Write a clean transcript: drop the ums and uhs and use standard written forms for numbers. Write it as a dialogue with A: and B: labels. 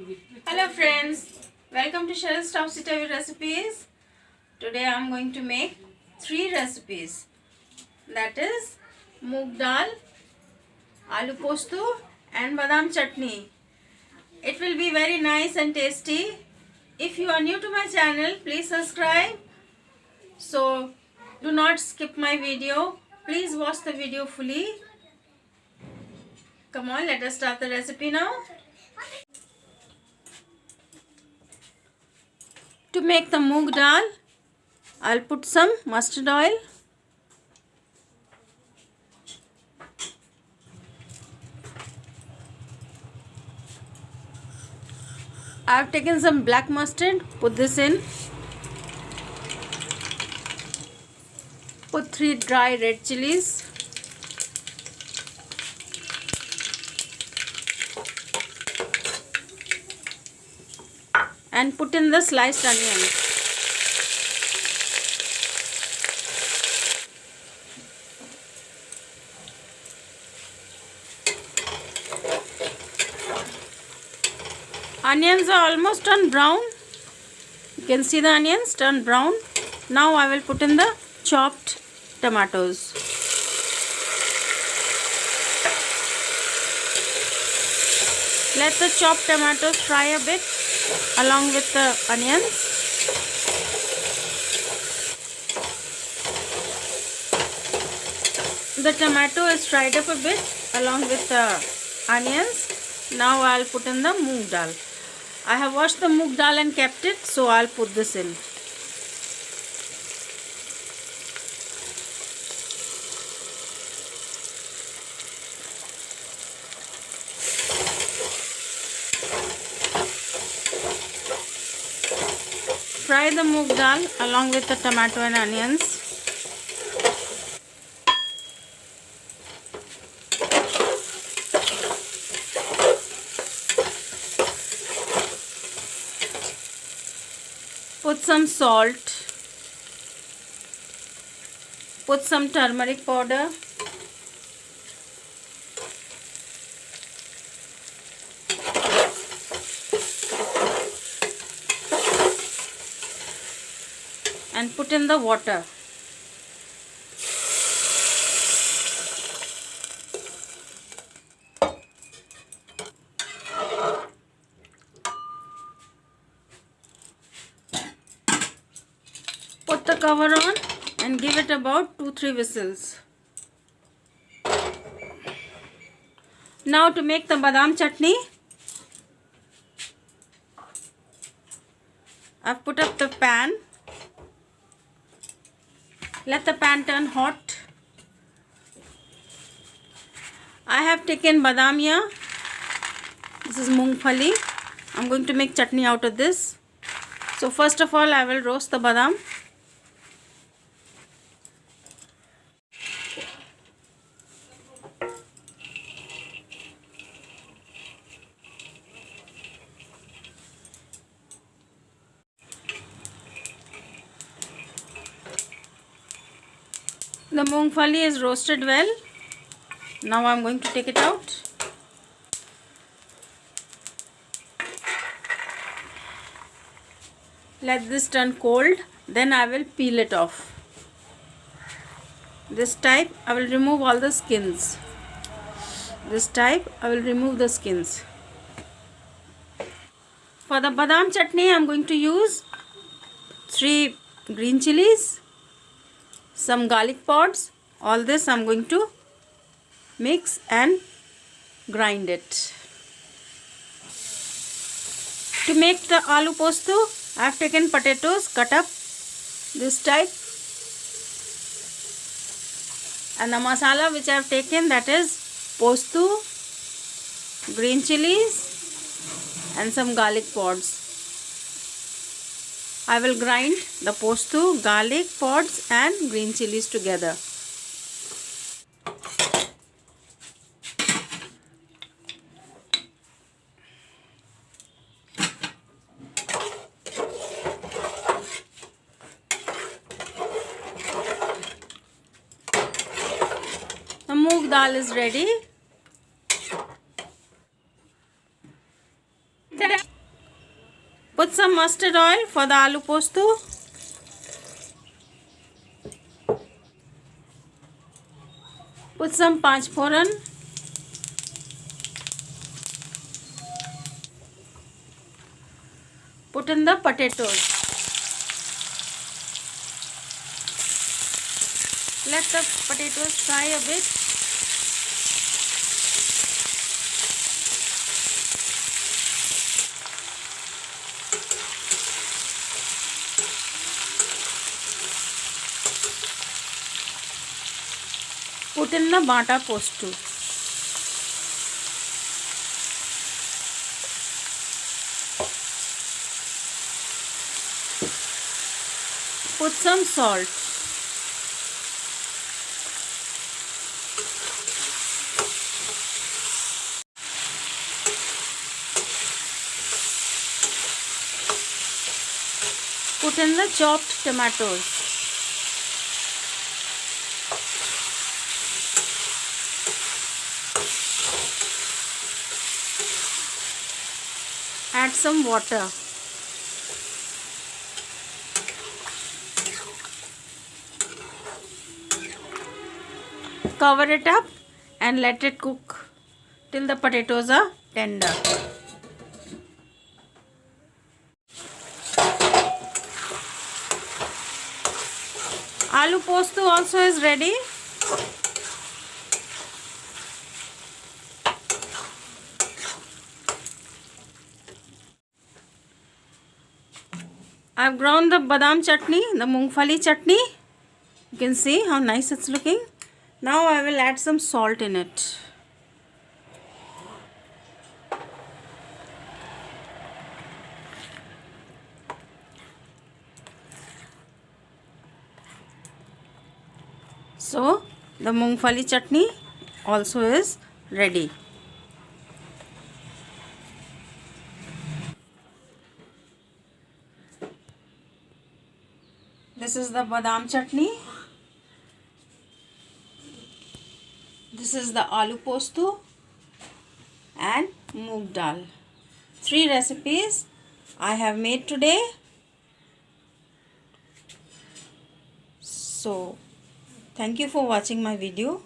A: Hello friends, welcome to Cheryl's Top City Recipes. Today I am going to make 3 recipes. That is moong dal, aloo postu and badam chutney. It will be very nice and tasty. If you are new to my channel, please subscribe. So do not skip my video. Please watch the video fully. Come on, let us start the recipe now. To make the moong dal, I'll put some mustard oil, I've taken some black mustard, put this in, put 3 dry red chilies, and put in the sliced onion. Onions are almost turned brown. You can see the onions turn brown. Now I will put in the chopped tomatoes. Let the chopped tomatoes fry a bit along with the onions. The tomato is fried up a bit along with the onions. Now I'll put in the moong dal. I have washed the moong dal and kept it, so I'll put this in. Fry the moong dal along with the tomato and onions. Put some salt, put some turmeric powder, and put in the water. Put the cover on and give it about 2-3 whistles. Now to make the badam chutney, I've put up the pan. Let the pan turn hot. I have taken badam here. This is moongfali. I'm going to make chutney out of this. So first of all, I will roast the badam. The moongfali is roasted well. Now I am going to take it out. Let this turn cold. Then I will peel it off. This type I will remove all the skins. This type I will remove the skins. For the badam chutney I am going to use 3 green chilies, some garlic pods. All this I am going to mix and grind it. To make the aloo postu, I have taken potatoes cut up this type, and the masala which I have taken, that is postu, green chilies and some garlic pods. I will grind the postu, garlic pods and green chilies together. The moong dal is ready. Put some mustard oil for the aloo postu. Put some panch phoran. Put in the potatoes. Let the potatoes fry a bit. Put in the bata postu. Put some salt. Put in the chopped tomatoes. Add some water. Cover it up and let it cook till the potatoes are tender. Aloo postu also is ready. I've ground the badam chutney, the mungfali chutney. You can see how nice it's looking. Now I will add some salt in it. So the mungfali chutney also is ready. This is the badam chutney. This is the aloo postu and moong dal. 3 recipes I have made today. So thank you for watching my video.